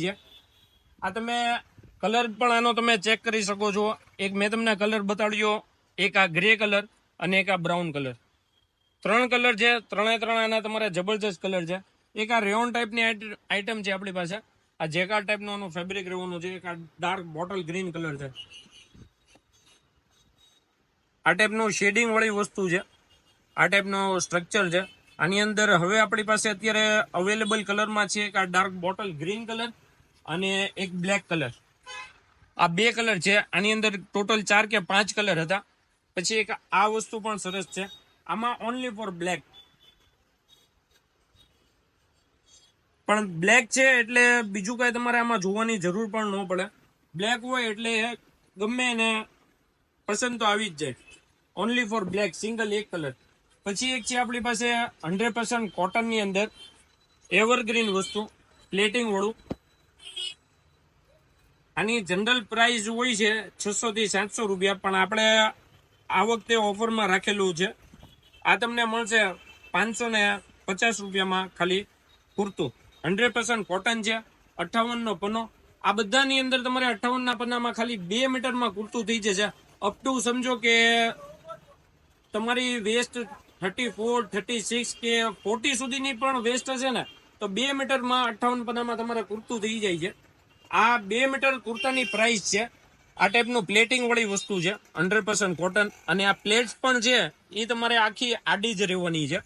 છે। આ તમે કલર પણ આનો તમે ચેક કરી શકો છો। એક મેં તમને કલર બતાડ્યો, એક આ ગ્રે કલર અને એક આ બ્રાઉન કલર, ત્રણ કલર છે। ત્રણે ત્રણ આના તમારે જબરજસ્ત કલર છે। એક આ રેયોન ટાઈપની આઈટમ છે આપણી પાસે, આ જેકાર ટાઈપનું આનું ફેબ્રિક રહેવાનું છે। એક આ ડાર્ક બોટલ ગ્રીન કલર છે, આ ટાઈપનું શેડિંગ વાળી વસ્તુ છે, આ ટાઈપનું સ્ટ્રક્ચર છે। આની અંદર હવે આપણી પાસે અત્યારે અવેલેબલ કલરમાં છે એક આ ડાર્ક બોટલ ગ્રીન કલર અને એક બ્લેક કલર, આ બે કલર છે। આની અંદર ટોટલ 4 કે 5 કલર હતા। પછી એક આ વસ્તુ પણ સરસ છે, આમાં ઓનલી ફોર બ્લેક, પણ બ્લેક છે એટલે બીજું કઈ તમારે આમાં જોવાની જરૂર પણ ન પડે। બ્લેક હોય એટલે ગમે એને પસંદ તો આવી જ જાય। ઓનલી ફોર બ્લેક, સિંગલ એક કલર। પછી એક છે આપણી પાસે 100% કોટનની અંદર એવરગ્રીન વસ્તુ, પ્લેટિંગ વાળું। આની જનરલ પ્રાઇસ હોય છે 600 થી 700 રૂપિયા, પણ આપણે આ વખતે ઓફરમાં રાખેલું છે। આ તમને મળશે 550 રૂપિયામાં ખાલી કુર્તું। 100% કોટન છે, 58 નો પનો। આ બધાની અંદર તમારે 58 ના પન્નામાં ખાલી 2 મીટરમાં કુર્તું થઈ જશે। અપ ટુ સમજો કે તમારી વેસ્ટ 34, 36 કે 40 સુધીની પણ વેસ્ટ હશે ને, તો 2 મીટરમાં 58 પન્નામાં તમારે કુર્તું થઈ જાય છે। આ 2 મીટર કુર્તાની પ્રાઇસ છે। આ ટાઈપનું પ્લેટિંગ વાળી વસ્તુ છે, 100% કોટન। અને આ પ્લેટ્સ પણ છે એ તમારે આખી આડી જ રહેવાની છે।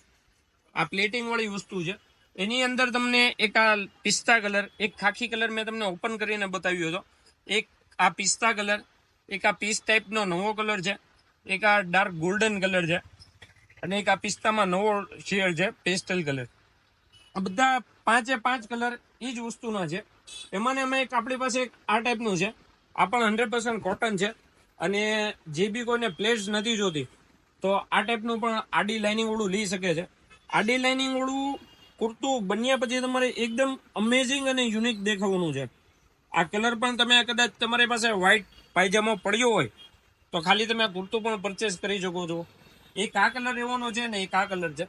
આ પ્લેટિંગ વાળી વસ્તુ છે। એની અંદર તમને એક આ પિસ્તા કલર, એક ખાખી કલર મેં તમને ઓપન કરીને બતાવ્યો હતો, એક આ પિસ્તા કલર, એક આ પીસ ટાઈપનો નવો કલર છે, એક આ ડાર્ક ગોલ્ડન કલર છે, અને એક આ પિસ્તામાં નવો શેડ છે પેસ્ટલ કલર। આ બધા 5 કલર એ જ વસ્તુના છે। એમાં અમે એક આપણી પાસે એક આ ટાઈપનું છે, આ પણ 100% કોટન છે। અને જે બી કોઈને પ્લેટ્સ નથી જોતી તો આ ટાઈપનું પણ આડી લાઇનિંગ વાળું લઈ શકે છે। આડી લાઇનિંગ વાળું કુર્તું બન્યા પછી તમારે એકદમ અમેઝિંગ અને યુનિક દેખાવાનું છે। આ કલર પણ તમે કદાચ તમારી પાસે વ્હાઈટ પાયજામો પડ્યો હોય તો ખાલી તમે આ કુર્તું પણ પરચેસ કરી શકો છો। એક આ કલર રહેવાનો છે ને એક આ કલર છે।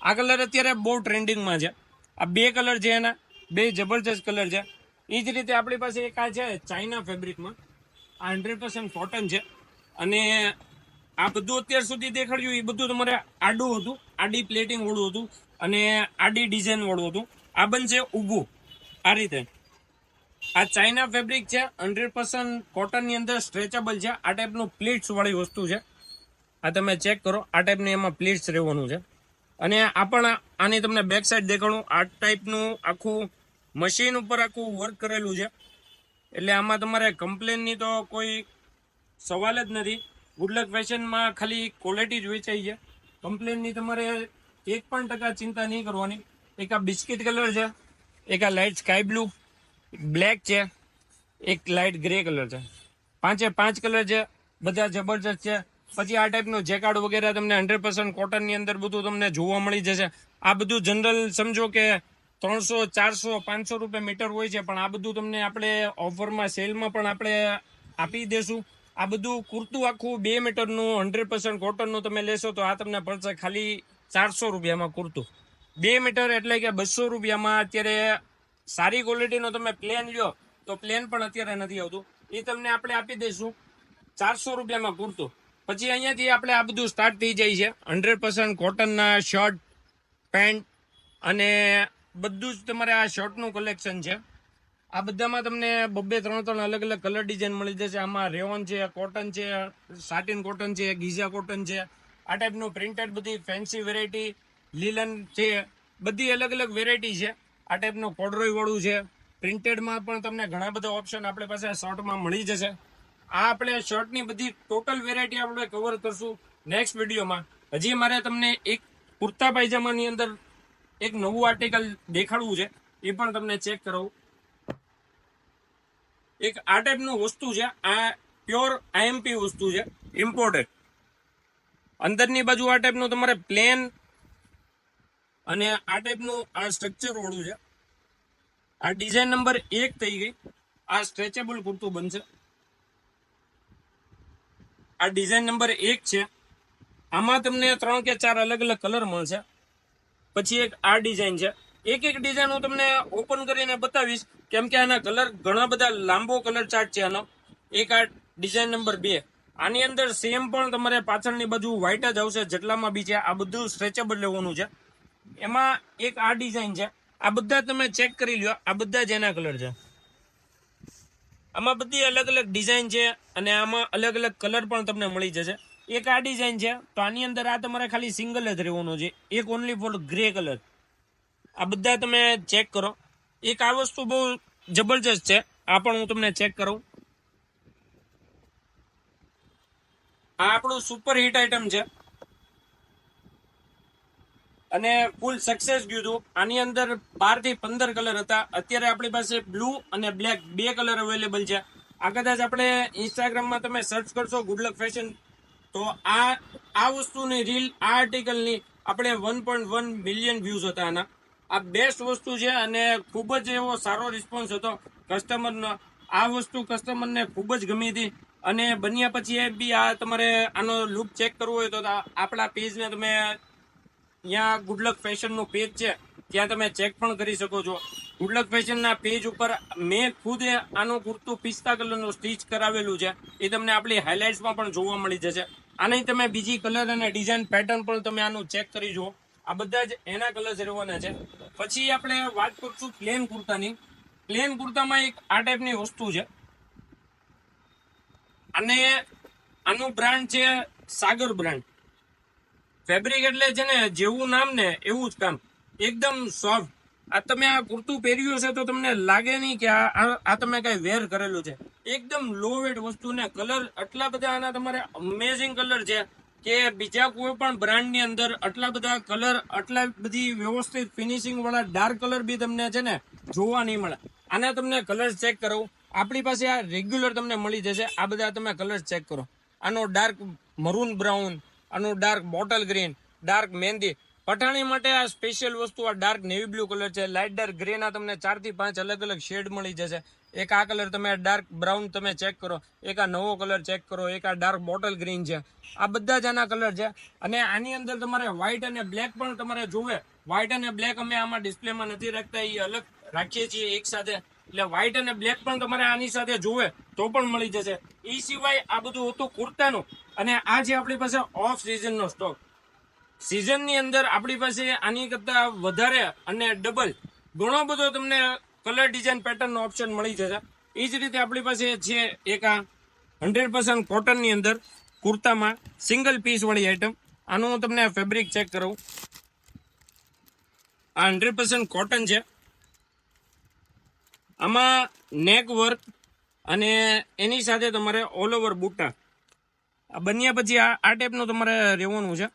આ કલર અત્યારે બહુ ટ્રેન્ડિંગમાં છે। આ બે કલર છે, એના બે જબરજસ્ત કલર છે। એ જ રીતે આપણી પાસે એક આ છે ચાઇના ફેબ્રિકમાં, આ 100% કોટન છે। અને આ બધું અત્યાર સુધી દેખાડ્યું એ બધું તમારે આડું હતું, આડી પ્લેટિંગ વાળું હતું અને આડી ડિઝાઇન વાળું હતું। આ બનશે ઊભું આ રીતે। આ ચાઇના ફેબ્રિક છે, 100% કોટનની અંદર સ્ટ્રેચેબલ છે। આ ટાઈપનું પ્લીટ્સ વાળી વસ્તુ છે, આ તમે ચેક કરો, આ ટાઈપની એમાં પ્લીટ્સ રહેવાનું છે। અને આ પણ આની તમને બેક સાઈડ દેખાડું, આ ટાઈપનું આખું મશીન ઉપર આખું વર્ક કરેલું છે, એટલે આમાં તમારે કમ્પ્લેનની તો કોઈ સવાલ જ નથી। ગુડલક ફેશનમાં ખાલી ક્વોલિટી જ વેચાઈ છે, કમ્પ્લેનની તમારે 1% ચિંતા નહીં કરવાની। એક આ બિસ્કિટ કલર છે, એક આ લાઇટ સ્કાય બ્લુ, બ્લેક છે, એક લાઇટ ગ્રે કલર છે। 5 કલર છે, બધા જબરજસ્ત છે। પછી આ ટાઈપનું જેકાર્ડ વગેરે તમને 100% કોટનની અંદર બધું તમને જોવા મળી જશે। આ બધું જનરલ સમજો કે 300, 400, 500 રૂપિયા મીટર હોય છે, પણ આ બધું તમને આપણે ઓફરમાં, સેલમાં પણ આપણે આપી દેશું। આ બધું કુર્તું આખું 2 મીટરનું 100% કોટનનું તમે લેશો તો આ તમને પડશે ખાલી 400 રૂપિયામાં કુર્તું। 2 મીટર એટલે કે 200 રૂપિયામાં અત્યારે સારી ક્વોલિટીનો તમે પ્લેન લ્યો તો પ્લેન પણ અત્યારે નથી આવતું, એ તમને આપણે આપી દઈશું 400 રૂપિયામાં કુર્તું। પછી અહીંયાથી આપણે આ બધું સ્ટાર્ટ થઈ જાય છે। 100% કોટનના શર્ટ, પેન્ટ અને બધું જ તમારે આ શર્ટનું કલેક્શન છે। આ બધામાં તમને 2-3 અલગ અલગ કલર ડિઝાઇન મળી જશે। આમાં રેયોન છે, કોટન છે, સાટિન કોટન છે, ગીઝા કોટન છે, આ ટાઈપનું પ્રિન્ટેડ બધી ફેન્સી વેરાયટી, લીલન છે, બધી અલગ અલગ વેરાયટી છે। આ ટાઈપનું કોડરોય વાળું છે, પ્રિન્ટેડમાં પણ તમને ઘણા બધા ઓપ્શન આપણી પાસે શર્ટમાં મળી જશે। આ આપણે શર્ટની બધી ટોટલ વેરાયટી આપણે કવર કરશું નેક્સ્ટ વિડીયોમાં। હજી મારે તમને એક કુર્તા પાયજામાની અંદર એક નવું આર્ટિકલ દેખાડવું છે, એ પણ તમને ચેક કરાવું। એક આ ટાઈપનું વસ્તુ છે, આ પ્યોર આઈએમપી વસ્તુ છે, ઇમ્પોર્ટેડ। અંદરની બાજુ આ ટાઈપનું તમારે પ્લેન અને આ ટાઈપનું આ સ્ટ્રક્ચર વાળું છે। આ ડિઝાઇન નંબર 1 થઈ ગઈ। આ સ્ટ્રેચેબલ કુર્તું બનશે। આ ડિઝાઇન નંબર 1 છે, આમાં તમને 3 કે 4 અલગ અલગ કલર મળશે। પછી એક આ ડિઝાઇન છે, એક એક ડિઝાઇન હું તમને ઓપન કરીને બતાવીશ, કેમ કે આના કલર ઘણા બધા લાંબો કલર ચાર્ટ છે આનો. એક આ ડિઝાઇન નંબર 2, આની અંદર સેમ પણ તમારે પાછળની બાજુ વ્હાઈટ જ આવશે જેટલામાં બી છે. આ બધું સ્ટ્રેચેબલ લેવાનું છે. એમાં એક આ ડિઝાઇન છે, આ બધા તમે ચેક કરી લ્યો, આ બધા જ એના કલર છે. આમાં બધી અલગ અલગ ડિઝાઇન છે અને આમાં અલગ અલગ કલર પણ તમને મળી જશે. એક આ ડિઝાઇન છે, તો આની અંદર આ તમારે ખાલી સિંગલ જ રહેવાનો છે, એક ઓનલી ફોર ગ્રે કલર. આ બધા તમે ચેક કરો. એક આ વસ્તુ બહુ જબરજસ્ત છે, આ પણ હું તમને ચેક કરું. આ આપણું સુપર હિટ આઈટમ છે અને ફૂલ સક્સેસ ગયું હતું. આની અંદર 12 થી 15 કલર હતા. અત્યારે આપણી પાસે બ્લુ અને બ્લેક 2 કલર અવેલેબલ છે. આ કદાચ આપણે ઇન્સ્ટાગ્રામમાં તમે સર્ચ કરશો ગુડલક ફેશન, તો આ વસ્તુની રીલ, આ આર્ટિકલની આપણે 1.1 મિલિયન વ્યૂઝ હતા આના. આ બેસ્ટ વસ્તુ છે અને ખૂબ જ એવો સારો રિસ્પોન્સ હતો કસ્ટમરનો. આ વસ્તુ કસ્ટમરને ખૂબ જ ગમી હતી અને બન્યા પછી બી આ તમારે આનો લુક ચેક કરવો હોય તો આપણા પેજને તમે, ત્યાં ગુડલક ફેશનનું પેજ છે ત્યાં તમે ચેક પણ કરી શકો છો. ગુડલક ફેશનના પેજ ઉપર મેં ખુદ આનું કુર્તું પિસ્તા કલરનું સ્ટીચ કરાવેલું છે, એ તમને આપણી હાઇલાઇટ્સમાં પણ જોવા મળી જશે. આની તમે બીજી કલર અને ડિઝાઇન પેટર્ન પણ તમે આનું ચેક કરી જુઓ. આ બધા જ એના કલર રહેવાના છે. પછી આપણે વાત કરશું પ્લેન કુર્તાની. પ્લેન કુર્તામાં એક આ ટાઈપની વસ્તુ છે, અને આનું બ્રાન્ડ છે સાગર બ્રાન્ડ. ફેબ્રિક એટલે છે ને, જેવું નામ ને એવું જ કામ, એકદમ સોફ્ટ. આ તમે આ કુર્તું પહેર્યું હશે તો તમને લાગે નહીં કે આ તમે કઈ વેર કરેલું છે. એકદમ લો વેટ વસ્તુ ને કલર આટલા બધા આના તમારે અમેઝિંગ કલર છે કે બીજા કોઈ પણ બ્રાન્ડની અંદર આટલા બધા કલર, આટલા બધી વ્યવસ્થિત ફિનિશિંગ વાળા ડાર્ક કલર બી તમને છે ને જોવા નહીં મળે. આના તમને કલર ચેક કરાવું. આપણી પાસે આ રેગ્યુલર તમને મળી જશે. આ બધા તમે કલર ચેક કરો. આનો ડાર્ક મરૂન બ્રાઉન, આનું ડાર્ક બોટલ ગ્રીન, ડાર્ક મહેંદી. પઠાણી માટે આ સ્પેશિયલ વસ્તુ આ ડાર્ક નેવી બ્લુ કલર છે. લાઇટ ડાર્ક ગ્રે ના તમને 4 થી 5 અલગ અલગ શેડ મળી જશે. એક આ કલર તમે ડાર્ક બ્રાઉન તમે ચેક કરો, એક આ નવો કલર ચેક કરો, એક આ ડાર્ક બોટલ ગ્રીન છે. આ બધા જ આના કલર છે. અને આની અંદર તમારે વ્હાઈટ અને બ્લેક પણ તમારે જોવે. વ્હાઈટ અને બ્લેક અમે આમાં ડિસ્પ્લેમાં નથી રાખતા, એ અલગ રાખીએ છીએ એક સાથે. એટલે વ્હાઈટ અને બ્લેક પણ તમારે આની સાથે જોવે તો પણ મળી જશે. એ સિવાય આ બધું હતું કુર્તાનું. અને આ છે આપણી પાસે ઓફ સિઝનનો સ્ટોક. સિઝનની અંદર આપણી પાસે આની કરતા વધારે અને ડબલ ઘણો બધો તમને કલર ડિઝાઇન પેટર્નનો ઓપ્શન મળી જશે. એ જ રીતે આપણી પાસે છે એક આ 100% કોટનની અંદર કુર્તામાં સિંગલ પીસ વાળી આઈટમ. આનું હું તમને ફેબ્રિક ચેક કરાવું. આ 100% કોટન છે. આમાં નેક વર્ક અને એની સાથે તમારે ઓલ ઓવર બુટ્ટા. આ બન્યા પછી આ ટાઈપનું તમારે રહેવાનું છે.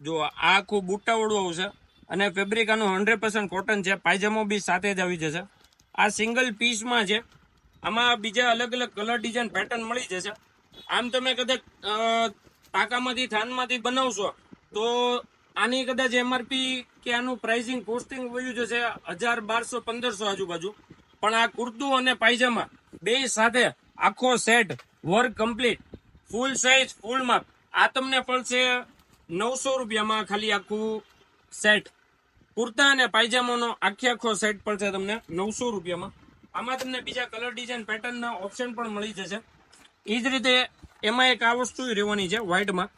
જો આ આખું બુટ્ટાવાળું આવશે અને ફેબ્રિક આનું 100% કોટન છે. પાયજામો બી સાથે જ આવી જશે. આ સિંગલ પીસમાં છે. આમાં બીજા અલગ અલગ કલર ડિઝાઇન પેટર્ન મળી જશે. આમ તમે કદાચ ટાંકામાંથી થાનમાંથી બનાવશો તો આની કદાચ એમઆરપી કે આનું પ્રાઇસિંગ કોસ્ટિંગ વયું જશે 1000, 1200, 1500 આજુબાજુ. પણ આ કુર્તું અને પાયજામા બે સાથે આખો set work complete full size full માપ આ તમને પડશે 900 રૂપિયામાં. ખાલી આખું સેટ કુર્તા અને પાયજામાનો આખો સેટ પડશે તમને 900 રૂપિયામાં. આમાં તમને બીજા કલર ડિઝાઇન પેટર્નના ઓપ્શન પણ મળી જશે. એ જ રીતે એમાં એક આ વસ્તુ રહેવાની છે વ્હાઇટમાં.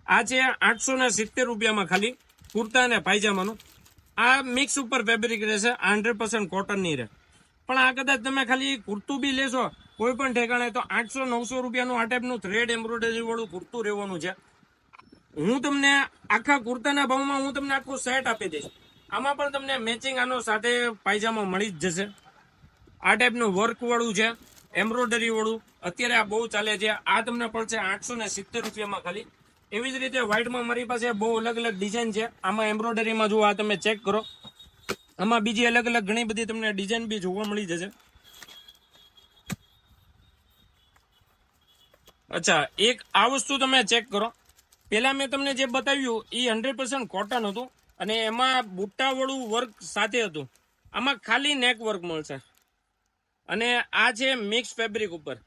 આ છે 870 રૂપિયામાં ખાલી કુર્તા અને પાયજામાનું. આ મિક્સ ઉપર ફેબ્રિક રહેશે, 100% કોટનની રહે. પણ આ કદાચ તમે ખાલી કુર્તું બી લેશો કોઈ પણ ઠેકાણે તો 800-900 રૂપિયાનું આ ટાઈપનું થ્રેડ એમ્બ્રોઇડરી વાળું કુર્તું રહેવાનું છે. હું તમને આખા કુર્તાના ભાવમાં હું તમને આખું સેટ આપી દઈશ. આમાં પણ તમને મેચિંગ આનો સાથે પાયજામા મળી જ જશે. આ ટાઈપનું વર્ક વાળું છે, એમ્બ્રોઇડરી વાળું. અત્યારે આ બહુ ચાલે છે. આ તમને પડશે 870 રૂપિયામાં ખાલી. એવી જ રીતે વ્હાઇટમાં મારી પાસે બહુ અલગ અલગ ડિઝાઇન છે. આમાં એમ્બ્રોઇડરીમાં જો આ તમે ચેક કરો, આમાં બીજી અલગ અલગ ઘણી બધી તમને ડિઝાઇન બી જોવા મળી જશે. અચ્છા, એક આ વસ્તુ તમે ચેક કરો. પેલા મેં તમને જે બતાવ્યું એ 100% કોટન હતું અને એમાં બુટ્ટાવાળું વર્ક સાથે હતું. આમાં ખાલી નેક વર્ક મળશે અને આ છે મિક્સ ફેબ્રિક ઉપર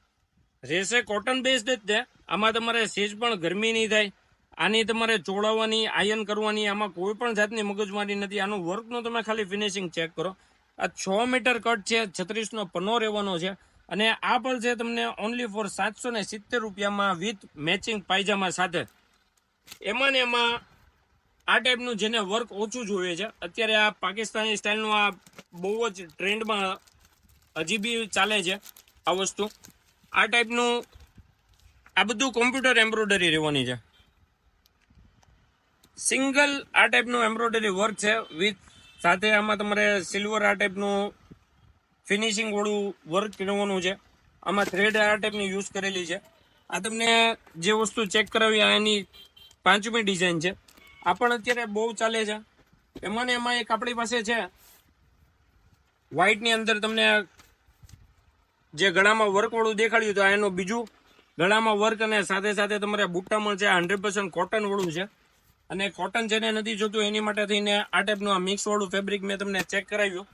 રહેશે. કોટન બેઝડ જ છે. આમાં તમારે સેજ પણ ગરમી નહીં થાય આની તમારે ચોળાવવાની, આયન કરવાની, આમાં કોઈ પણ જાતની મગજમારી નથી. આનું વર્કનું તમે ખાલી ફિનિશિંગ ચેક કરો. આ 6 મીટર કટ છે, 36નો પનો રહેવાનો છે. અને આ પણ છે તમને ઓનલી ફોર 770 રૂપિયામાં વિથ મેચિંગ પાયજામા સાથે. એમાં ને એમાં આ ટાઈપનું જેને વર્ક ઓછું જોઈએ છે, અત્યારે આ પાકિસ્તાની સ્ટાઇલનું આ બહુ જ ટ્રેન્ડમાં હજી બી ચાલે છે આ વસ્તુ. આ ટાઈપનું આ બધું કોમ્પ્યુટર એમ્બ્રોઇડરી રહેવાની છે. સિંગલ આ ટાઈપનું એમ્બ્રોઇડરી વર્ક છે વિથ સાથે આમાં તમારે સિલ્વર આ ટાઈપનું ફિનિશિંગ વાળું વર્ક રહેવાનું છે. આમાં થ્રેડ આ ટાઈપની યુઝ કરેલી છે. આ તમને જે વસ્તુ ચેક કરાવી આ એની 5મી ડિઝાઇન છે. આ પણ અત્યારે બહુ ચાલે છે. એમાં ને એમાં એક આપણી પાસે છે વ્હાઇટની અંદર તમને જે ગળામાં વર્ક વાળું દેખાડ્યું તો એનું બીજું ગળામાં વર્ક અને સાથે સાથે તમારે બુટ્ટામાં છે 100% કોટન વાળું છે. અને કોટન જેને નથી જોતું એની માટે થઈને આ ટાઈપનું આ મિક્સ વાળું ફેબ્રિક મેં તમને ચેક કરાવ્યું.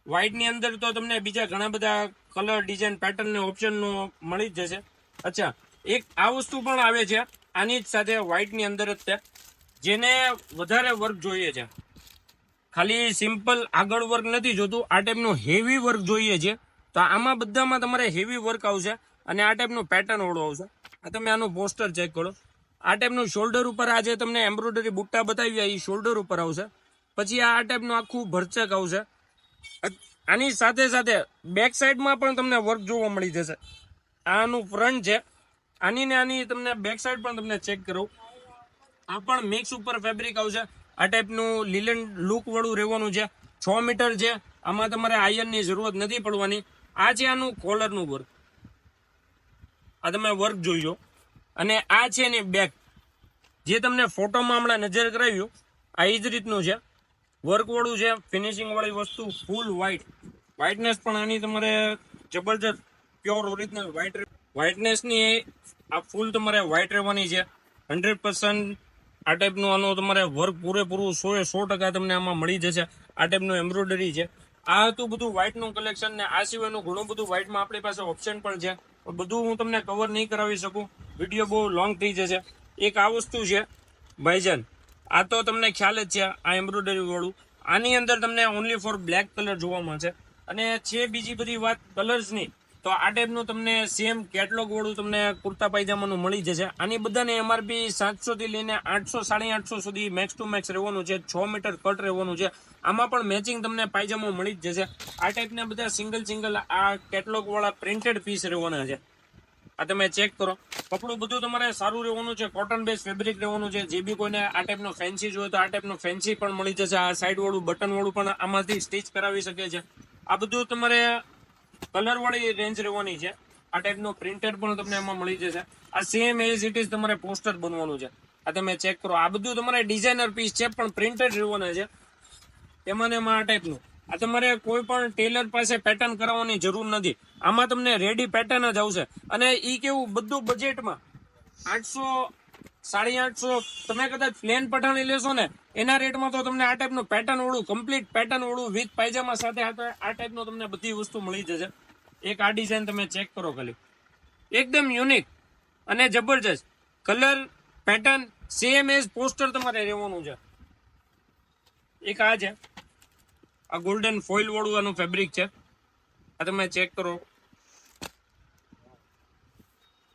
વ્હાઇટની અંદર તો તમને બીજા ઘણા બધા કલર, ડિઝાઇન, પેટર્ન ને ઓપ્શનનો મળી જ જશે. અચ્છા, એક આ વસ્તુ પણ આવે છે આની જ સાથે વ્હાઇટની અંદર જ છે. જેને વધારે વર્ક જોઈએ છે, ખાલી સિમ્પલ આગળ વર્ક નથી જોતું, આ ટાઈપનું હેવી વર્ક જોઈએ છે, તો આમાં બધામાં તમારે હેવી વર્ક આવશે. અને આ ટાઈપનું પેટર્ન વાળું આવશે. આ તમે આનું પોસ્ટર ચેક કરો. આ ટાઈપનું શોલ્ડર ઉપર આજે તમને એમ્બ્રોઇડરી બુટ્ટા બતાવ્યા એ શોલ્ડર ઉપર આવશે. પછી આ ટાઈપનું આખું ભરચક આવશે. આની સાથે સાથે બેક સાઈડમાં પણ તમને વર્ક જોવા મળી જશે. આનું ફ્રન્ટ છે, આની ને આની તમને બેક સાઈડ પણ તમને ચેક કરું. આ પણ મિક્સ ઉપર ફેબ્રિક આવશે. આ ટાઈપનું લીલન લુક વાળું રહેવાનું છે. 6 મીટર છે. આમાં તમારે આયનની જરૂરત નથી પડવાની. આ છે આનું કોલરનું વર્ક. આ તમે વર્ક જોઈ લો. અને આ છે એની બેક, જે તમને ફોટોમાં હમણાં નજર કરાવ્યું આ એ જ રીતનું છે. વર્ક વાળું છે, ફિનિશિંગ વાળી વસ્તુ, ફૂલ વ્હાઇટ. વ્હાઇટનેસ પણ આની તમારે જબરજસ્ત પ્યોર ઓરિજિનલ વ્હાઇટનેસની આ ફૂલ તમારે વ્હાઇટ રહેવાની છે. 100% આ ટાઈપનું આનું તમારે વર્ક પૂરેપૂરું 100% તમને આમાં મળી જશે. આ ટાઈપનું એમ્બ્રોઇડરી છે. આ હતું બધું વ્હાઇટનું કલેક્શન. ને આ સિવાયનું ઘણું બધું વ્હાઇટમાં આપણી પાસે ઓપ્શન પણ છે. બધું હું તમને કવર નહીં કરાવી શકું, વિડીયો બહુ લોંગ થઈ જશે. એક આ વસ્તુ છે ભાઈજાન, આ તો તમને ખ્યાલ જ છે આ એમ્બ્રોઇડરી વાળું. આની અંદર તમને ઓનલી ફોર બ્લેક કલર જોવા મળશે. અને છે બીજી બધી વાત કલર્સની, તો આ ટાઈપનું તમને સેમ કેટલોગ વાળું તમને કુર્તા પાયજામાનું મળી જશે. આની બધાને MRP 700 થી લઈને 800, 850 સુધી મેક્સ ટુ મેક્સ રહેવાનું છે. 6 મીટર કટ રહેવાનું છે. આમાં પણ મેચિંગ તમને પાયજામો મળી જ જશે. આ ટાઈપના બધા સિંગલ આ કેટલોગ વાળા પ્રિન્ટેડ પીસ રહેવાના છે. આ તમે ચેક કરો. કપડું બધું તમારે સારું રહેવાનું છે, કોટન બેઝ ફેબ્રિક રહેવાનું છે. જે બી કોઈને આ ટાઈપનો ફેન્સી જોઈએ તો આ ટાઈપનો ફેન્સી પણ મળી જશે. આ સાઈડ વાળું બટન વાળું પણ આમાંથી સ્ટિચ કરાવી શકે છે. આ બધું તમારે કલર વાળી રેન્જ રહેવાની છે. આ ટાઈપનો પ્રિન્ટેડ પણ તમને એમાં મળી જશે. આ સેમ એઝ ઇટ ઇઝ તમારે પોસ્ટર બનવાનું છે. આ તમે ચેક કરો. આ બધું તમારે ડિઝાઇનર પીસ છે પણ પ્રિન્ટેડ રહેવાના છે. એમાં ને એમાં આ ટાઈપનું આ તમારે કોઈ પણ ટેલર પાસે પેટર્ન કરાવવાની જરૂર નથી. આમાં તમને રેડી પેટર્ન જ આવશે. અને ઈ કેવું બધું બજેટમાં 800, 850 તમે કદાચ પ્લેન પઠાણી લેશો ને એના રેટમાં તો તમને આ ટાઈપનું પેટર્ન વાળું કમ્પ્લીટ પેટર્ન વાળું વિથ પાયજામા સાથે આ ટાઈપનું તમને બધી વસ્તુ મળી જશે. એક આ ડિઝાઇન તમે ચેક કરો ખાલી, એકદમ યુનિક અને જબરજસ્ત colour pattern same as poster તમારે રહેવાનું છે. એક આ છે, આ ગોલ્ડન ફોઇલ વાળું આનું ફેબ્રિક છે. આ તમે ચેક કરો.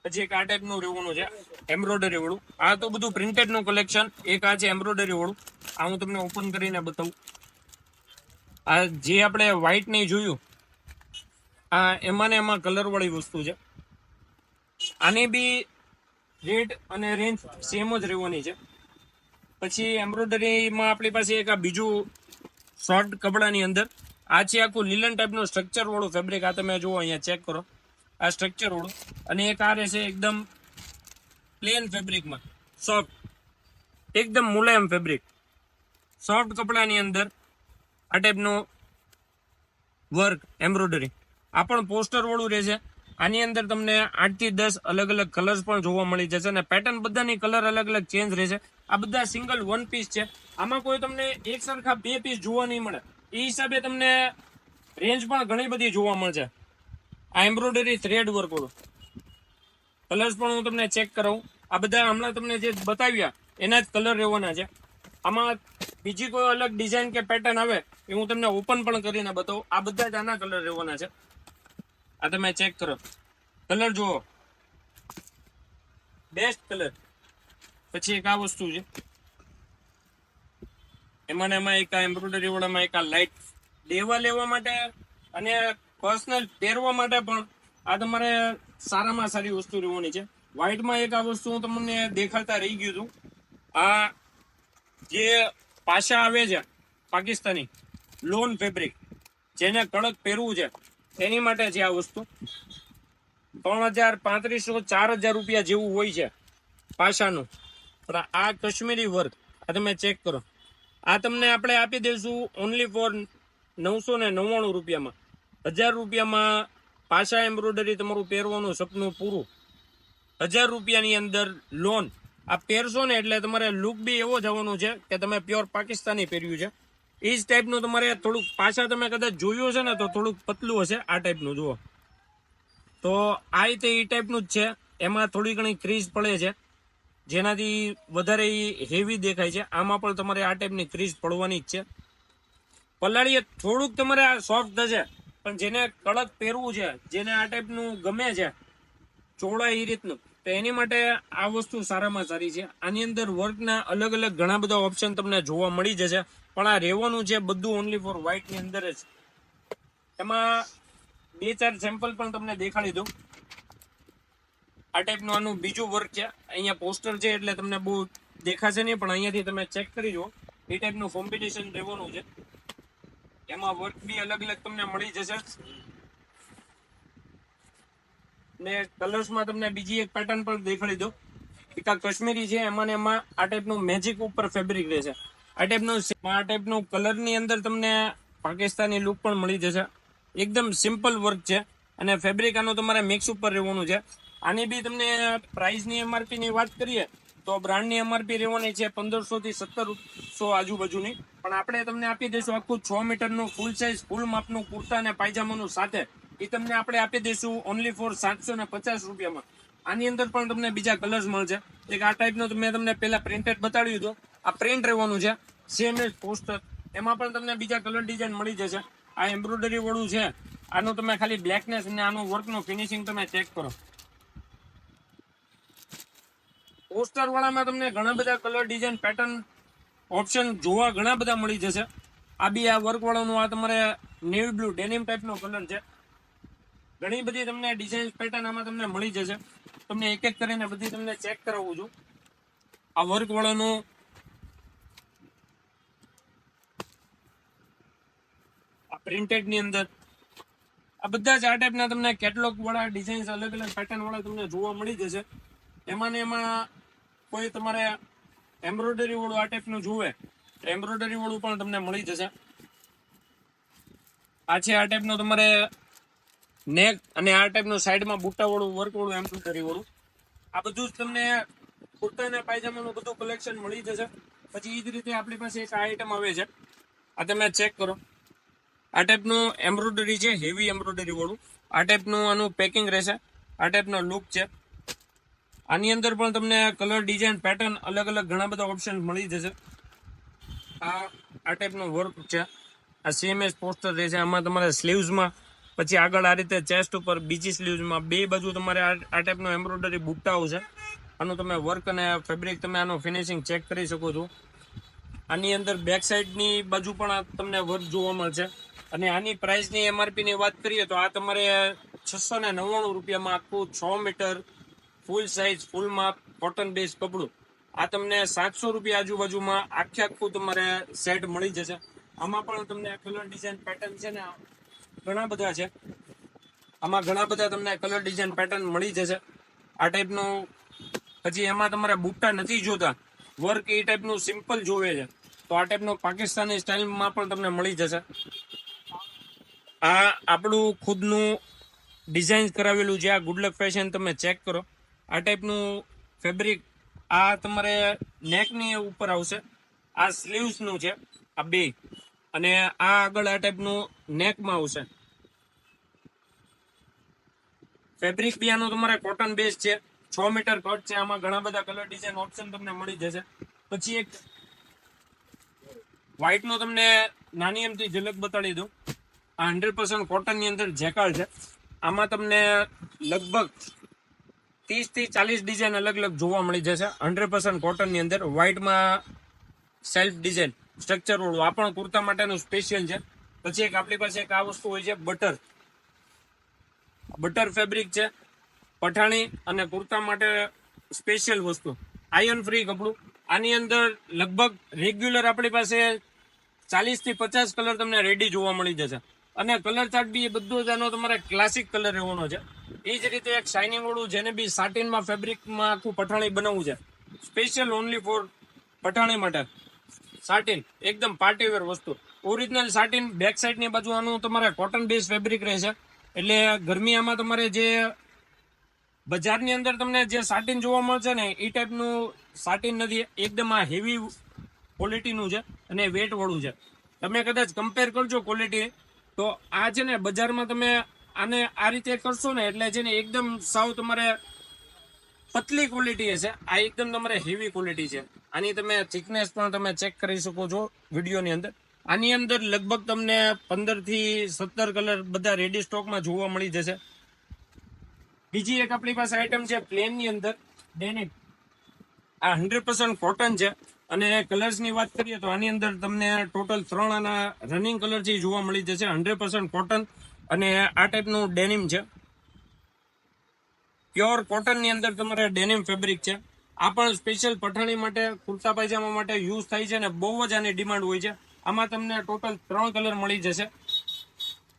પછી એક આ ટાઈપનું રહેવાનું છે એમ્બ્રોઇડરી વાળું. આ તો બધું પ્રિન્ટેડ નું કલેક્શન. એક આ છે એમ્બ્રોઇડરી વાળું. આ હું તમને ઓપન કરીને બતાવું. આ જે આપણે વ્હાઇટ નહીં જોયું, આ એમાં ને એમાં કલર વાળી વસ્તુ છે. આની બી રેટ અને રેન્જ સેમ જ રહેવાની છે. પછી એમ્બ્રોઇડરીમાં આપણી પાસે એક આ બીજું શોર્ટ કપડાની અંદર આ છે આખું લીલન ટાઈપનું સ્ટ્રક્ચર વાળું ફેબ્રિક. આ તમે જુઓ અહીંયા ચેક કરો. આ સ્ટ્રક્ચર વાળું. અને એક આ રહેશે એકદમ પ્લેન ફેબ્રિકમાં સોફ્ટ, એકદમ મુલાયમ ફેબ્રિક સોફ્ટ કપડાની અંદર આ ટાઈપનું વર્ક એમ્બ્રોઇડરી. આ પણ પોસ્ટર વાળું રહેશે. આની અંદર તમને 8 થી 10 અલગ અલગ કલર્સ પણ જોવા મળી જશે. અને પેટર્ન બધાની કલર અલગ અલગ ચેન્જ રહેશે. આ બધા સિંગલ વન પીસ છે. આમાં કોઈ તમને એક સરખા 2 પીસ જોવા નહીં મળે. એ હિસાબે તમને રેન્જ પણ ઘણી બધી જોવા મળશે. આ એમ્બ્રોઇડરી થ્રેડ વર્ક વાળું કલર્સ પણ હું તમને ચેક કરાવું. આ બધા હમણાં તમને જે બતાવ્યા એના જ કલર રહેવાના છે. આમાં બીજી કોઈ અલગ ડિઝાઇન કે પેટર્ન આવે એ હું તમને ઓપન પણ કરીને બતાવું. આ બધા જ આના કલર રહેવાના છે. આ તમે ચેક કરો, કલર જુઓ, બેસ્ટ કલર. પછી એક આ વસ્તુ છે, એમાં ને એમાં એક આ એમ્બ્રોઇડરી વાળામાં એક આ લાઇટ દેવા લેવા માટે અને પર્સનલ પહેરવા માટે પણ આ તમારે સારામાં સારી વસ્તુ રહેવાની છે. વ્હાઇટમાં એક આ વસ્તુ હું તમને દેખાડતા રહી ગયું હતું. આ જે પાછા આવે છે પાકિસ્તાની લોન ફેબ્રિક, જેને કડક પહેરવું છે એની માટે છે આ વસ્તુ. 3000, 3500, 4000 રૂપિયા જેવું હોય છે પાછાનું. પણ આ કાશ્મીરી વર્ક આ તમે ચેક કરો, આ તમને આપણે આપી દઈશું ઓનલી ફોર 999 રૂપિયામાં. 1000 રૂપિયામાં પાછા એમ્બ્રોઇડરી તમારું પહેરવાનું સપનું પૂરું. 1000 રૂપિયાની અંદર લોન. આ પહેરશો ને એટલે તમારે લુક બી એવો જવાનો છે કે તમે પ્યોર પાકિસ્તાની પહેર્યું છે. એ જ ટાઈપનું તમારે થોડુંક પાછા તમે કદાચ જોયું હશે ને તો થોડુંક પતલું હશે આ ટાઈપનું. જુઓ તો આ રીતે એ ટાઈપનું જ છે. એમાં થોડી ઘણી ક્રીઝ પડે છે જેનાથી વધારે હેવી દેખાય છે. આમાં પણ તમારે આ ટાઈપની ક્રીઝ પડવાની જ છે. પલાળીએ થોડુંક તમારે આ સોફ્ટ થશે, પણ જેને કડક પહેરવું છે, જેને આ ટાઈપનું ગમે છે ચોળા એ રીતનું, તો એની માટે આ વસ્તુ સારામાં સારી છે. આની અંદર વર્કના અલગ અલગ ઘણા બધા ઓપ્શન તમને જોવા મળી જશે, પણ આ રહેવાનું છે બધું ઓનલી ફોર વ્હાઇટની અંદર જ. એમાં 2-4 સેમ્પલ પણ તમને દેખાડી દઉં. આ ટાઈપનું આનું બીજું વર્ક છે. અહીંયા પોસ્ટર છે એટલે તમને બહુ દેખાશે નહીં, પણ અહીંયાથી તમે ચેક કરી જુઓ. એ ટાઈપનું કોમ્બિનેશન રહેવાનું છે. એમાં વર્ક બી અલગ અલગ તમને મળી જશે. ને કલર્સમાં તમને બીજી એક પેટર્ન પણ દેખાડી દો. એક આ કાશ્મીરી છે, એમાં ને એમાં આ ટાઈપનું મેજિક ઉપર ફેબ્રિક રહેશે. આ ટાઈપનું કલરની અંદર તમને પાકિસ્તાની લુક પણ મળી જશે. એકદમ સિમ્પલ વર્ક છે અને ફેબ્રિક આનું તમારે મિક્સ ઉપર રહેવાનું છે. આની બી તમને પ્રાઇસની એમઆરપી ની વાત કરીએ તો બ્રાન્ડની એમઆરપી રહેવાની છે 1500 થી 1700 આજુબાજુની. પણ આપણે તમને આપી દઈશું આખું 6 મીટરનું ફૂલ સાઇઝ ફૂલ માપનું કુર્તા અને પાયજામાનું સાથે. એ તમને આપણે આપી દઈશું ઓનલી ફોર 750 રૂપિયામાં. આની અંદર પણ તમને બીજા કલર્સ મળશે. એક આ ટાઈપનો મેં તમને પહેલા પ્રિન્ટેડ બતાડ્યું હતું, આ પ્રિન્ટ રહેવાનું છે સેમ એજ પોસ્ટર. એમાં પણ તમને બીજા કલર ડિઝાઇન મળી જશે. આ એમ્બ્રોઇડરી વાળું છે, આનું તમે ખાલી બ્લેકનેસ અને આનું વર્કનું ફિનિશિંગ તમે ચેક કરો. પોસ્ટર વાળામાં તમને ઘણા બધા કલર ડિઝાઇન પેટર્ન ઓપ્શન જોવા ઘણા બધા મળી જશે. આ બી આ વર્ક વાળાનું આ તમારે નેવી બ્લુ ડેનિમ ટાઈપનો કલર છે. ઘણી બધી તમને ડિઝાઇન પેટર્ન આમાં તમને મળી જશે. તમને એક એક કરીને બધી તમને ચેક કરાવું છું. આ વર્ક વાળાનું આ પ્રિન્ટેડ ની અંદર આ બધા જ આ ટાઈપના તમને કેટલોગ વાળા ડિઝાઇન અલગ અલગ પેટર્ન વાળા તમને જોવા મળી જશે. એમાં ને એમાં કોઈ તમારે એમ્બ્રોઇડરી વાળું આ ટાઈપનું જોવે તો એમ્બ્રોઇડરી વાળું પણ તમને મળી જશે. આ છે આ ટાઈપનું તમારે નેક અને આ ટાઈપનું સાઈડમાં બુટ્ટા વાળું વર્ક વાળું એમ્બ્રોઇડરી વાળું. આ બધું જ તમને કુર્તા અને પાયજામાનું બધું કલેક્શન મળી જશે. પછી એ જ રીતે આપણી પાસે એક આઈટમ આવે છે, આ તમે ચેક કરો. આ ટાઈપનું એમ્બ્રોઇડરી છે, હેવી એમ્બ્રોઇડરી વાળું. આ ટાઈપનું આનું પેકિંગ રહેશે. આ ટાઈપનો લુક છે. આની અંદર પણ તમને કલર ડિઝાઇન પેટર્ન અલગ અલગ ઘણા બધા ઓપ્શન મળી જશે. આ ટાઈપનું વર્ક છે. આ સીએમએસ પોસ્ટર રહેશે. આમાં તમારે સ્લીવ્સમાં પછી આગળ આ રીતે ચેસ્ટ ઉપર બીજી સ્લીવ્સમાં બે બાજુ તમારે આ ટાઈપનું એમ્બ્રોઇડરી બુટ્ટા આવશે. આનું તમે વર્ક અને ફેબ્રિક તમે આનું ફિનિશિંગ ચેક કરી શકો છો. આની અંદર બેક સાઈડની બાજુ પણ તમને વર્ક જોવા મળશે. અને આની પ્રાઇસની એમઆરપીની વાત કરીએ તો આ તમારે 699 રૂપિયામાં આખું 6 મીટર ફૂલ સાઇઝ ફૂલ માપ કોટન બેઝ કપડું. આ તમને 700 રૂપિયા આજુબાજુમાં આખું તમારે સેટ મળી જશે. આમાં પણ તમને કલર ડિઝાઇન પેટર્ન છે ને ઘણા બધા છે. આમાં ઘણા બધા તમને કલર ડિઝાઇન પેટર્ન મળી જશે. આ ટાઈપનું પછી એમાં તમારે બુટ્ટા નથી જોતા, વર્ક એ ટાઈપનું સિમ્પલ જોવે છે તો આ ટાઈપનું પાકિસ્તાની સ્ટાઇલમાં પણ તમને મળી જશે. આ આપણું ખુદનું ડિઝાઇન કરાવેલું છે. આ ગુડલક ફેશન તમે ચેક કરો. આ ટાઈપનું ફેબ્રિક આ તમારે નેકની ઉપર આવશે. આ સ્લીવ્સનું છે આ બે, અને આ આગળ આ ટાઈપનું નેકમાં આવશે. ફેબ્રિક બી આનું તમારે કોટન બેઝ છે. 6 મીટર કટ છે. આમાં ઘણા બધા કલર ડિઝાઇન ઓપ્શન તમને મળી જશે. પછી એક વ્હાઈટ નો તમને નાની એમથી ઝલક બતાડી દઉં. આ 100% કોટન ની અંદર જેકાર્ડ છે. આમાં તમને લગભગ 30 થી 40 ડિઝાઇન અલગ અલગ જોવા મળી જશે. 100% કોટન ની અંદર વ્હાઈટમાં સેલ્ફ ડિઝાઇન સ્ટ્રક્ચર વાળું. આ પણ કુર્તા માટેનું સ્પેશિયલ છે. પછી એક આપણી પાસે એક આ વસ્તુ હોય છે બટર ફેબ્રિક છે. પઠાણી અને કુર્તા માટે સ્પેશિયલ વસ્તુ. આયર્ન ફ્રી કપડું. આની અંદર લગભગ રેગ્યુલર આપણી પાસે 40 થી 50 કલર તમને રેડી જોવા મળી જશે. અને કલર ચાર્ટ બી એ બધું જ આનો તમારે ક્લાસિક કલર રહેવાનો છે. એ જ રીતે એક શાઇનિંગ વાળું જેને બી સાટિનમાં ફેબ્રિકમાં આખું પઠાણી બનાવવું છે, સ્પેશિયલ ઓનલી ફોર પઠાણી માટે સાટિન, એકદમ પાર્ટીવેર વસ્તુ. Original satin. બેક સાઈડ ની બાજુ આનું તમારે કોટન બેઝ ફેબ્રિક રહેશે. એટલે ગરમી આમાં તમારે જે બજારની અંદર તમને જે સાટિન જોવા મળશે ને એ ટાઈપનું સાટિન નથી. એકદમ આ હેવી ક્વોલિટીનું છે અને વેટ વાળું છે. તમે કદાચ કમ્પેર કરજો ક્વોલિટી, તો આ છે ને બજારમાં તમે આને આ રીતે કરશો ને એટલે છે ને એકદમ સાવ તમારે પતલી ક્વોલિટી હશે. આ એકદમ તમારે હેવી ક્વોલિટી છે. આની તમે થિકનેસ પણ તમે ચેક કરી શકો છો વિડીયોની અંદર. આની અંદર લગભગ તમને 15 થી 17 કલર બધા રેડી સ્ટોકમાં જોવા મળી જશે. બીજી એક આપણી પાસે આઈટમ છે પ્લેન ની અંદર ડેનિમ. આ 100% કોટન છે. અને કલર્સ ની વાત કરીએ તો આની અંદર તમને ટોટલ 3 આના રનિંગ કલર થી જોવા મળી જશે. 100% કોટન અને આ ટાઈપનું ડેનિમ છે. પ્યોર કોટન ની અંદર તમારે ડેનિમ ફેબ્રિક છે. આ પણ સ્પેશિયલ પઠાણી માટે, કુર્તા પાયજામા માટે યુઝ થાય છે અને બહુ જ આની ડિમાન્ડ હોય છે. આમાં તમને ટોટલ 3 કલર મળી જશે.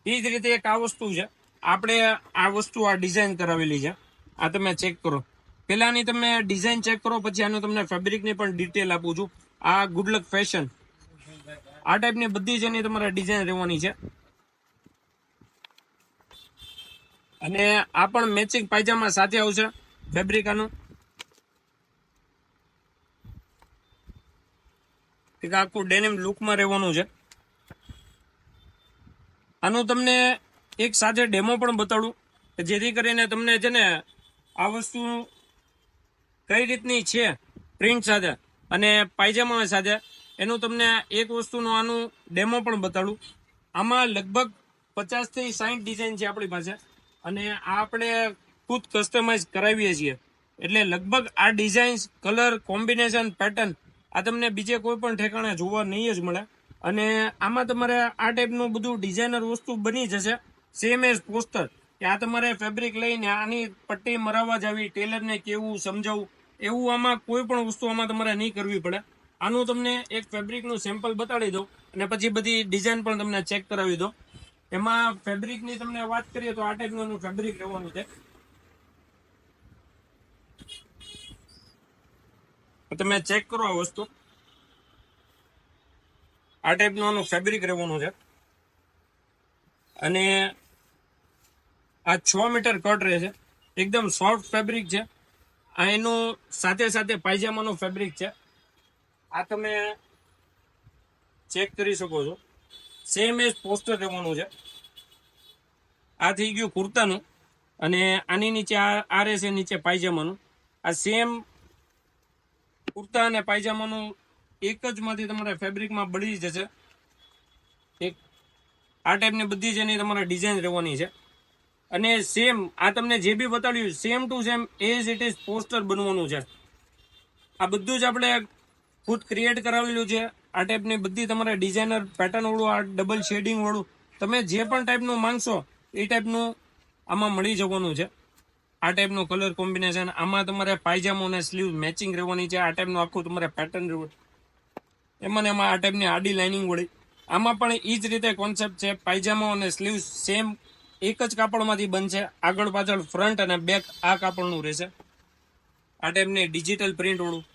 એ જ રીતે એક આ વસ્તુ છે. આપણે આ વસ્તુ આ ડિઝાઇન કરાવેલી છે. આ તમે ચેક કરો. પેલાની તમે ડિઝાઇન ચેક કરો, પછી આનું તમને ફેબ્રિકની પણ ડિટેલ આપું છું. આ ગુડલક ફેશન, આ ટાઈપની બધી જ એની તમારે ડિઝાઇન રહેવાની છે. અને આ પણ મેચિંગ પાયજામા સાથે આવશે. ફેબ્રિક આનું એક આખું ડેનિમ લુકમાં રહેવાનું છે. આનું તમને એક સાથે ડેમો પણ બતાડું કે જેથી કરીને તમને છે ને આ વસ્તુ કઈ રીતની છે પ્રિન્ટ સાથે અને પાયજામા સાથે, એનું તમને એક વસ્તુનું આનું ડેમો પણ બતાડું. આમાં લગભગ 50 થી 60 ડિઝાઇન છે આપણી પાસે અને આ આપણે ખુદ કસ્ટમાઇઝ કરાવીએ છીએ. એટલે લગભગ આ ડિઝાઇન્સ, કલર કોમ્બિનેશન, પેટર્ન આ તમને બીજે કોઈ પણ ઠેકાણે જોવા નહીં જ મળે. અને આમાં તમારે આ ટાઈપનું બધું ડિઝાઇનર વસ્તુ બની જશે. સેમ એઝ પોસ્ટર કે આ તમારે ફેબ્રિક લઈને આની પટ્ટી મરાવવા જાવી, ટેલરને કેવું સમજાવવું, એવું આમાં કોઈ પણ વસ્તુ આમાં તમારે નહીં કરવી પડે. આનું તમને એક ફેબ્રિકનું સેમ્પલ બતાડી દઉં અને પછી બધી ડિઝાઇન પણ તમને ચેક કરાવી દો. એમાં ફેબ્રિકની તમને વાત કરીએ તો આ ટાઈપનું ફેબ્રિક રહેવાનું છે. તમે ચેક કરો આ વસ્તુ. આ ટાઈપનું ફેબ્રિક રહેવાનું છે અને આ 6 મીટર કટ રહે છે. એકદમ સોફ્ટ ફેબ્રિક છે. આ એનું સાથે સાથે પાયજામાનું ફેબ્રિક છે. આ તમે ચેક કરી શકો છો. સેમ એજ પોસ્ટર રહેવાનું છે. આ થઈ ગયું કુર્તાનું અને આની નીચે આ રહેશે નીચે પાયજામાનું. આ સેમ કુર્તા અને પાયજામાનું એક જ માંથી તમારે ફેબ્રિકમાં બળી જશે. એક આ ટાઈપની બધી જ એની તમારે ડિઝાઇન રહેવાની છે. અને સેમ આ તમને જે બી બતાડ્યું same to same as it is poster બનવાનું છે. આ બધું જ આપણે ખુદ ક્રિએટ કરાવેલું છે. આ ટાઈપની બધી તમારે ડિઝાઇનર પેટર્ન વાળું, આ ડબલ શેડિંગ વાળું, તમે જે પણ ટાઈપનું માંગશો એ ટાઈપનું આમાં મળી જવાનું છે. આ ટાઈપનું કલર કોમ્બિનેશન. આમાં તમારે પાયજામો અને સ્લીવ મેચિંગ રહેવાની છે. આ ટાઈપનું આખું તમારે પેટર્ન રહેવું. એમાં આ ટાઈપની આડી લાઇનિંગ વળી. આમાં પણ એ જ રીતે કોન્સેપ્ટ છે. પાયજામો અને સ્લીવ સેમ એક જ કાપડમાંથી બનશે. આગળ પાછળ ફ્રન્ટ અને બેક આ કાપડનું રહેશે. આ ટાઈપની ડિજિટલ પ્રિન્ટ વાળું.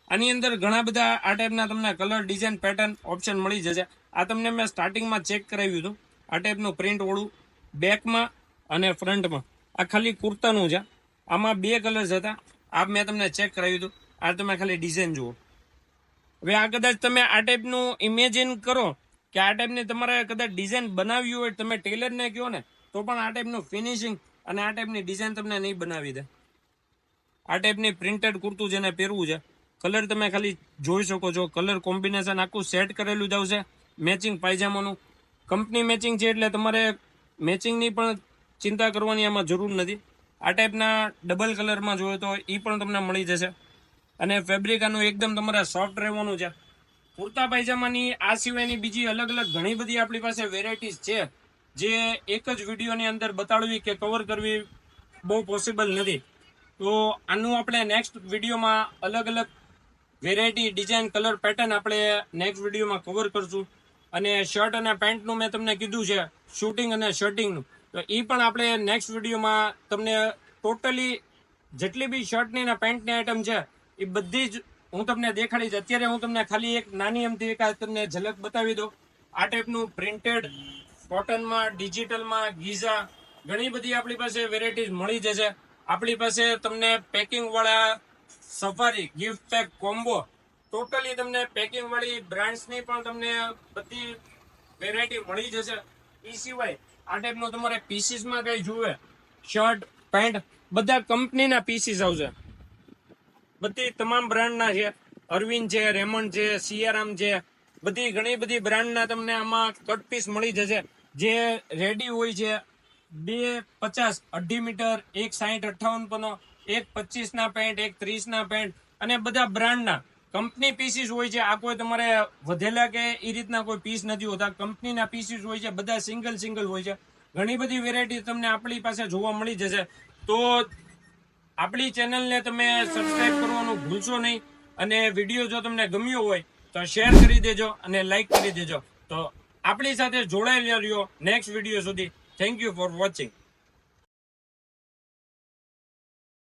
આની અંદર ઘણા બધા આ ટાઈપના તમને કલર, ડિઝાઇન, પેટર્ન ઓપ્શન મળી જશે. આ તમને મેં સ્ટાર્ટિંગમાં ચેક કરાવ્યું હતું. આ ટાઈપનું પ્રિન્ટ વાળું બેકમાં અને ફ્રન્ટમાં. આ ખાલી કુર્તાનું છે. આમાં 2 કલર્સ હતા. આ મેં તમને ચેક કરાવ્યું હતું. આ તમે ખાલી ડિઝાઇન જુઓ. હવે આ કદાચ તમે આ ટાઈપનું ઇમેજિન કરો કે આ ટાઈપની તમારે કદાચ ડિઝાઇન બનાવવી હોય, તમે ટેલરને કહો ને તો પણ આ ટાઈપનું ફિનિશિંગ અને આ ટાઈપની ડિઝાઇન તમને નહીં બનાવી દે. આ ટાઈપની પ્રિન્ટેડ કુર્તું જેને પહેરવું છે, કલર તમે ખાલી જોઈ શકો છો, કલર કોમ્બિનેશન આખું સેટ કરેલું જ આવશે, મેચિંગ પાયજામાનું કંપની મેચિંગ છે, એટલે તમારે મેચિંગની પણ ચિંતા કરવાની આમાં જરૂર નથી. આ ટાઈપના ડબલ કલરમાં જોયો તો એ પણ તમને મળી જશે. અને ફેબ્રિક આનું એકદમ તમારે સોફ્ટ રહેવાનું છે. કુર્તા પાયજામાની આ સિવાયની બીજી અલગ અલગ ઘણી બધી આપણી પાસે વેરાયટીઝ છે, જે એક જ વિડીયોની અંદર બતાડવી કે કવર કરવી બહુ પોસિબલ નથી. તો આનું આપણે નેક્સ્ટ વિડીયોમાં અલગ અલગ વેરાયટી, ડિઝાઇન, કલર, પેટર્ન આપણે નેક્સ્ટ વિડીયોમાં કવર કરશું. અને શર્ટ અને પેન્ટનું મેં તમને કીધું છે, શૂટિંગ અને શર્ટિંગનું, તો એ પણ આપણે નેક્સ્ટ વિડીયોમાં તમને ટોટલી જેટલી બી શર્ટની અને પેન્ટની આઈટમ છે એ બધી જ હું તમને દેખાડીશ. અત્યારે હું તમને ખાલી એક નાની એમથી એક તમને ઝલક બતાવી દઉં. આ ટાઈપનું પ્રિન્ટેડ કોટનમાં, ડિજિટલમાં, ગીઝા ઘણી બધી આપણી પાસે વેરાયટીઝ મળી જશે. આપણી પાસે તમને પેકિંગ વાળા safari gift pack combo, totally તમને પેકિંગ વાળી બ્રાન્ડ્સની પણ તમને બધી વેરાયટી મળી જશે. એ સિવાય આ ટાઈપનો તમારે પીસીસમાં કઈ જોવે, શર્ટ, પેન્ટ, બધા કંપનીના પીસીસ આવશે. બધી તમામ બ્રાન્ડના છે, અરવિંદ છે, રેમન્ડ છે, સિયારામ છે, બધી ઘણી બધી બ્રાન્ડના તમને આમાં કટ પીસ મળી જશે, જે રેડી હોય છે. 250 2.5 મીટર, 160 58 125 ના પેન્ટ, 130 ના પેન્ટ, અને બધા બ્રાન્ડના કંપની પીસીસ હોય છે. આ કોઈ તમારે વધેલા કે એ રીતના કોઈ પીસ નથી હોતા, કંપનીના પીસીસ હોય છે, બધા સિંગલ હોય છે. ઘણી બધી વેરાયટી તમને આપણી પાસે જોવા મળી જશે. તો આપણી ચેનલને તમે સબસ્ક્રાઇબ કરવાનું ભૂલશો નહીં. અને વિડીયો જો તમને ગમ્યો હોય તો શેર કરી દેજો અને લાઈક કરી દેજો. તો આપણી સાથે જોડાયેલા રહ્યો નેક્સ્ટ વિડીયો સુધી. Thank you for watching.